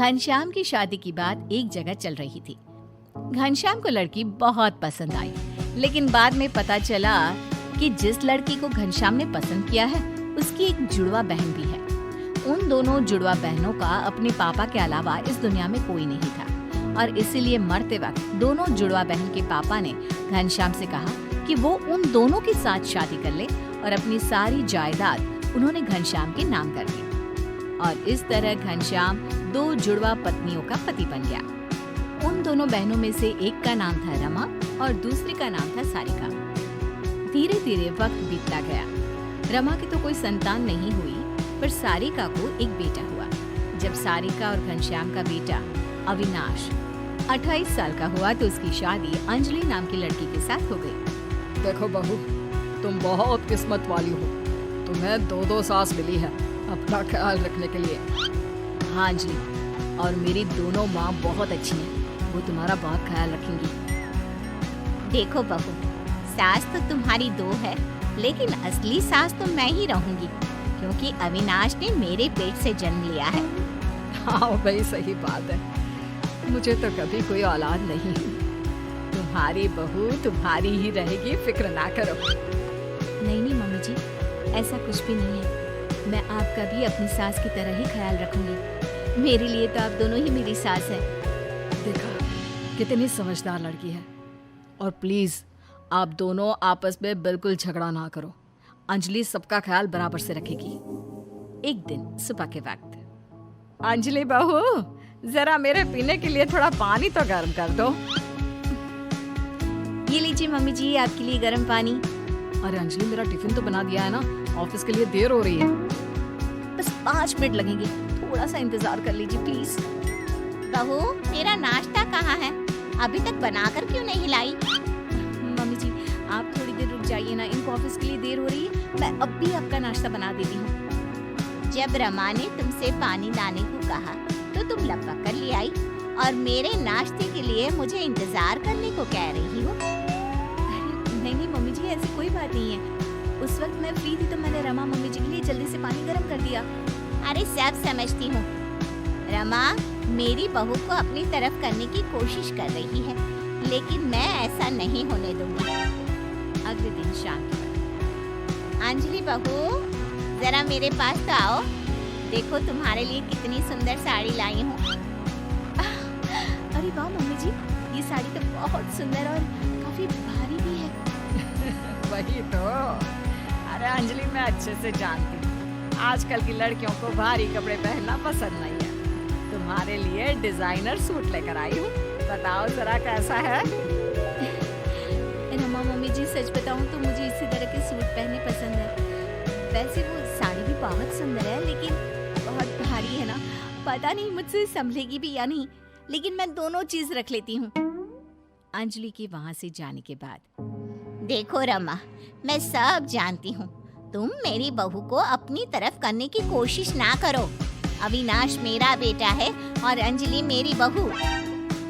घनश्याम की शादी की बात एक जगह चल रही थी। घनश्याम को लड़की बहुत पसंद आई, लेकिन बाद में पता चला कि जिस लड़की को घनश्याम ने पसंद किया है उसकी एक जुड़वा बहन भी है। उन दोनों जुड़वा बहनों का अपने पापा के अलावा इस दुनिया में कोई नहीं था और इसीलिए मरते वक्त दोनों जुड़वा बहन के पापा ने घनश्याम से कहा कि वो उन दोनों के साथ शादी कर ले और अपनी सारी जायदाद उन्होंने घनश्याम के नाम कर दी। और इस तरह घनश्याम 2 जुड़वा पत्नियों का पति बन गया। उन दोनों बहनों में से एक का नाम था रमा और दूसरी का नाम था सारिका। धीरे धीरे वक्त बीतता गया। रमा की तो कोई संतान नहीं हुई, पर सारिका को एक बेटा हुआ। जब सारिका और घनश्याम का बेटा अविनाश 28 साल का हुआ तो उसकी शादी अंजलि नाम की लड़की के साथ हो गई। देखो बहू, तुम बहुत किस्मत वाली हो। तुम्हें 2 सास मिली है अपना ख्याल रखने के लिए। हाँ अंजलि, और मेरी दोनों माँ बहुत अच्छी हैं, वो तुम्हारा बहुत ख्याल रखेंगी। देखो बहू, सास तो तुम्हारी 2 है, लेकिन असली सास तो मैं ही रहूंगी, क्योंकि अविनाश ने मेरे पेट से जन्म लिया है। हाँ भाई, सही बात है। मुझे तो कभी कोई औलाद नहीं हुई। तुम्हारी बहू तुम्हारी ही रहेगी, फिक्र ना करो। नहीं नहीं मम्मी जी, ऐसा कुछ भी नहीं है। मैं आपका भी अपनी सास की तरह ही ख्याल रखूंगी। मेरे लिए तो आप दोनों ही मेरी सास हैं। देखा कितनी समझदार लड़की है। और प्लीज आप दोनों आपस में बिल्कुल झगड़ा ना करो। अंजलि सबका ख्याल बराबर से रखेगी। एक दिन सुबह के वक्त, अंजलि बहू, जरा मेरे पीने के लिए थोड़ा पानी तो गर्म कर दो। ये लीजिए मम्मी जी, आपके लिए गर्म पानी। अरे अंजलि, मेरा टिफिन तो बना दिया है ना, ऑफिस के लिए देर हो रही है। बस 5 मिनट लगेंगे, थोड़ा सा इंतजार कर लीजिए प्लीज। बहू, मेरा नाश्ता कहाँ है? अभी तक बनाकर क्यों नहीं लाई? मम्मी जी, आप थोड़ी देर रुक जाइए ना, इनको ऑफिस के लिए देर हो रही है। मैं अब भी आपका नाश्ता बना देती हूँ। जब रमा ने तुमसे पानी लाने को कहा तो तुम लपक कर ले आई, और मेरे नाश्ते के लिए मुझे इंतजार करने को कह रही हो। नहीं नहीं मम्मी जी, ऐसी कोई बात नहीं है। उस वक्त मैं फ्री थी तो मैंने रमा मम्मी जी के लिए जल्दी से पानी गर्म कर दिया। अरे सब समझती हूँ। रमा मेरी बहू को अपनी तरफ करने की कोशिश कर रही है, लेकिन मैं ऐसा नहीं होने दूंगी। अगले दिन शाम के वक्त, अंजलि बहू, जरा मेरे पास तो आओ। देखो तुम्हारे लिए कितनी सुंदर साड़ी लाई हूँ। अरे वाह मम्मी जी, ये साड़ी तो बहुत सुंदर और काफी भारी भी है। वही तो। अरे अंजलि, मैं अच्छे से जानती हूँ आजकल की लड़कियों को भारी कपड़े पहनना पसंद नहीं है। तुम्हारे लिए डिजाइनर सूट लेकर आई हूँ, बताओ जरा कैसा है। रमा मम्मी जी, सच बताऊँ तो मुझे इसी तरह के सूट पहनने पसंद है। वैसे वो साड़ी भी बहुत सुंदर है, लेकिन बहुत भारी है ना, पता नहीं मुझसे संभलेगी भी या नहीं, लेकिन मैं दोनों चीज रख लेती हूँ। अंजलि के वहाँ से जाने के बाद, देखो रमा, मैं सब जानती हूँ। तुम मेरी बहू को अपनी तरफ करने की कोशिश ना करो। अविनाश मेरा बेटा है और अंजलि मेरी बहू।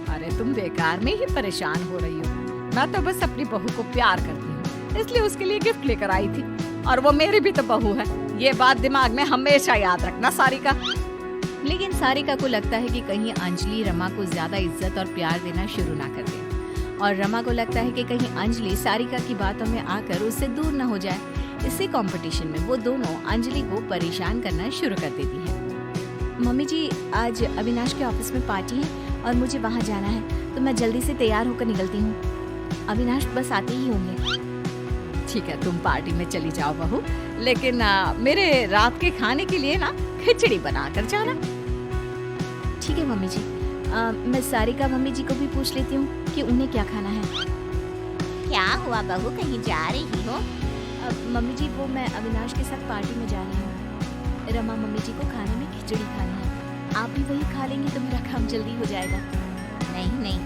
अरे तुम बेकार में ही परेशान हो रही हो। मैं तो बस अपनी बहू को प्यार करती हूँ, इसलिए उसके लिए गिफ्ट लेकर आई थी। और वो मेरी भी तो बहू है, ये बात दिमाग में हमेशा याद रखना सारिका। लेकिन सारिका को लगता है कि कहीं अंजलि रमा को ज्यादा इज्जत और प्यार देना शुरू ना कर दे, और रमा को लगता है कि कहीं अंजलि सारिका की बातों में आकर उससे दूर न हो जाए। इसी कंपटीशन में वो दोनों अंजलि को परेशान करना शुरू कर देती है। मम्मी जी, आज अविनाश के ऑफिस में पार्टी है और मुझे वहाँ जाना है, तो मैं जल्दी से तैयार होकर निकलती हूँ। अविनाश बस आते ही होंगे। ठीक है, तुम पार्टी में चली जाओ बहू, लेकिन मेरे रात के खाने के लिए ना खिचड़ी बना कर जाना। ठीक है मम्मी जी। मैं सारिका मम्मी जी को भी पूछ लेती हूँ कि उन्हें क्या खाना है। क्या हुआ बहू, कहीं जा रही हो? मम्मी जी, वो मैं अविनाश के साथ पार्टी में जा रही हूँ। रमा मम्मी जी को खाने में खिचड़ी खानी है। आप भी वही खा लेंगी तो मेरा काम जल्दी हो जाएगा। नहीं नहीं,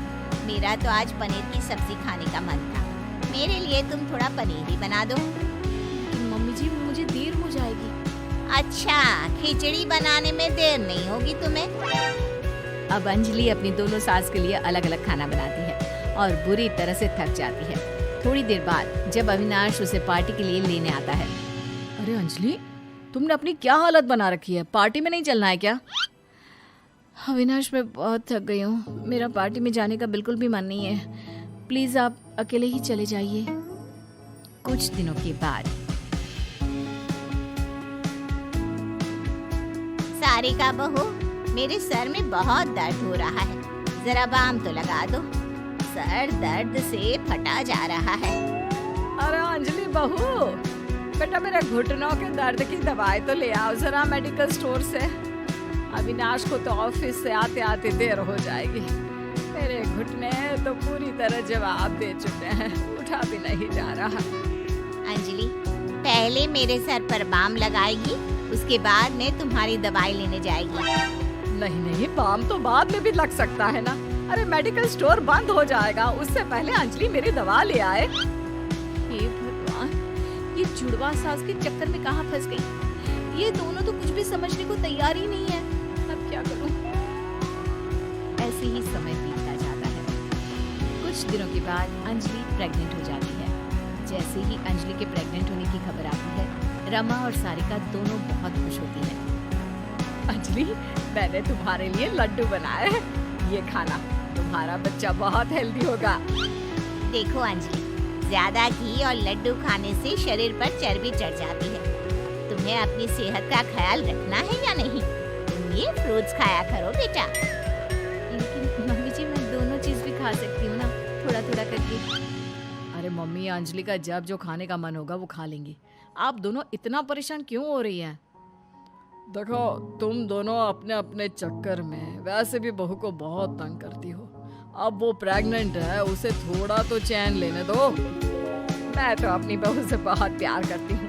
मेरा तो आज पनीर की सब्जी खाने का मन था। मेरे लिए तुम थोड़ा पनीर ही बना दो। मम्मी जी, मुझे देर हो जाएगी। अच्छा, खिचड़ी बनाने में देर नहीं होगी तुम्हें? अब अंजलि अपनी दोनों सास के लिए अलग अलग खाना बनाती है और बुरी तरह से थक जाती है। थोड़ी देर बाद जब अविनाश उसे पार्टी के लिए लेने आता है। अरे अंजलि, तुमने अपनी क्या हालत बना रखी है? पार्टी में नहीं चलना है क्या? अविनाश, मैं बहुत थक गई हूँ। मेरा पार्टी में जाने का बिल्कुल भी मन नहीं है। प्लीज आप अकेले ही चले जाइए। कुछ दिनों के बाद सारिका बहू, मेरे सर में बहुत दर्द हो रहा है, जरा बाम तो लगा दो। सर दर्द से फटा जा रहा है। अरे अंजलि बहू, बेटा मेरे घुटनों के दर्द की दवाई तो ले आओ जरा मेडिकल स्टोर से। अविनाश को तो ऑफिस से आते आते देर हो जाएगी। मेरे घुटने तो पूरी तरह जवाब दे चुके हैं, उठा भी नहीं जा रहा। अंजलि, पहले मेरे सर पर बाम लगाएगी, उसके बाद में तुम्हारी दवाई लेने जाएगी। नहीं नहीं, बाम तो बाद में भी लग सकता है ना। अरे मेडिकल स्टोर बंद हो जाएगा, उससे पहले अंजलि मेरी दवा ले आए। हे भगवान, ये जुड़वा सास के चक्कर में कहाँ फंस गई। ये दोनों तो कुछ भी समझने को तैयार ही नहीं है। अब क्या करूं? ऐसे ही समय बीतता जाता है। कुछ दिनों के बाद अंजलि प्रेग्नेंट हो जाती है। जैसे ही अंजलि के प्रेग्नेंट होने की खबर आती है, रमा और सारिका दोनों बहुत खुश होती हैं। अंजलि, मैंने तुम्हारे लिए लड्डू बनाए हैं, ये खाना। तुम्हारा बच्चा बहुत हेल्दी होगा। देखो अंजलि, ज्यादा घी और लड्डू खाने से शरीर पर चर्बी चढ़ जाती है। तुम्हें अपनी सेहत का ख्याल रखना है या नहीं? तुम ये फ्रूट्स खाया करो बेटा। लेकिन मम्मी जी, मैं दोनों चीज भी खा सकती हूँ ना, थोड़ा थोड़ा करके। अरे मम्मी, अंजलि का जब जो खाने का मन होगा वो खा लेंगी। आप दोनों इतना परेशान क्यों हो रही हैं? देखो, तुम दोनों अपने अपने चक्कर में वैसे भी बहू को बहुत तंग करती हो। अब वो प्रेग्नेंट है, उसे थोड़ा तो चैन लेने दो। मैं तो अपनी बहू से बहुत प्यार करती हूँ।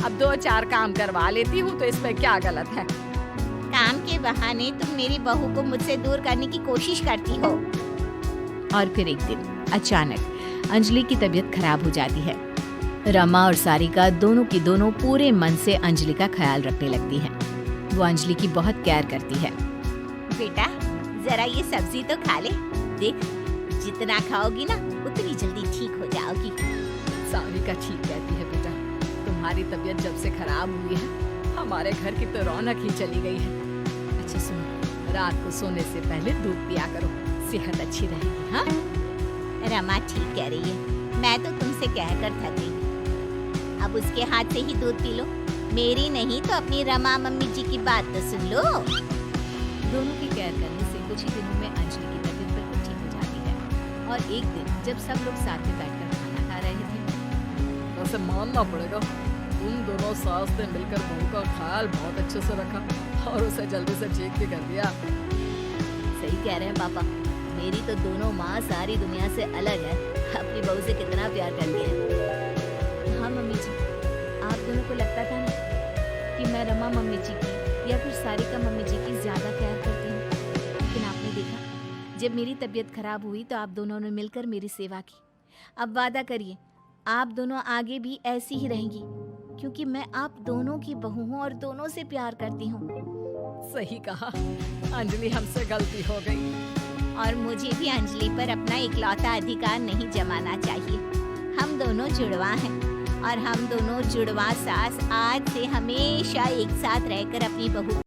अब 2-4 काम करवा लेती हूँ तो इसमें क्या गलत है? काम के बहाने तुम मेरी बहू को मुझसे दूर करने की कोशिश करती हो। और फिर एक दिन अचानक अंजलि की तबीयत खराब हो जाती है। रमा और सारिका दोनों की दोनों पूरे मन से अंजलि का ख्याल रखने लगती हैं। वो अंजलि की बहुत केयर करती है। बेटा, जरा ये सब्जी तो खा ले। देख, जितना खाओगी ना उतनी जल्दी ठीक हो जाओगी। सारिका ठीक कहती है बेटा। तुम्हारी तबीयत जब से खराब हुई है, हमारे घर की तो रौनक ही चली गई है। अच्छा सुनो, रात को सोने से पहले दूध पिया करो, सेहत अच्छी रहेगी। हाँ, रमा ठीक कह रही है। मैं तो तुमसे कहकर थक गई। अब उसके हाथ से ही दूध पी लो। मेरी नहीं तो अपनी रमा मम्मी जी की बात तो सुन लो। दोनों की केयर करने से कुछ ही दिनों में अंजलि की तबीयत बिल्कुल ठीक हो जाती है। और एक दिन जब सब लोग साथ में बैठकर खाना खा रहे थे, वैसे मानना पड़ेगा, तुम दोनों सास ने मिलकर बहू का ख्याल बहुत अच्छे से रखा और उसे जल्दी से ठीक भी कर दिया। सही कह रहे हैं पापा। मेरी तो दोनों माँ सारी दुनिया से अलग है। अपनी बहू से कितना प्यार करती है। हाँ मम्मी जी, आप दोनों को लगता था ना कि मैं रमा मम्मी जी की या फिर सारिका मम्मी जी की ज्यादा केयर करती हूँ, लेकिन आपने देखा, जब मेरी तबीयत खराब हुई तो आप दोनों ने मिलकर मेरी सेवा की। अब वादा करिए, आप दोनों आगे भी ऐसी ही रहेंगी, क्योंकि मैं आप दोनों की बहू हूँ और दोनों से प्यार करती हूँ। सही कहा अंजलि, हमसे गलती हो गई। और मुझे भी अंजलि पर अपना इकलौता अधिकार नहीं जमाना चाहिए। हम दोनों जुड़वा हैं और हम दोनों जुड़वा सास आज से हमेशा एक साथ रहकर अपनी बहू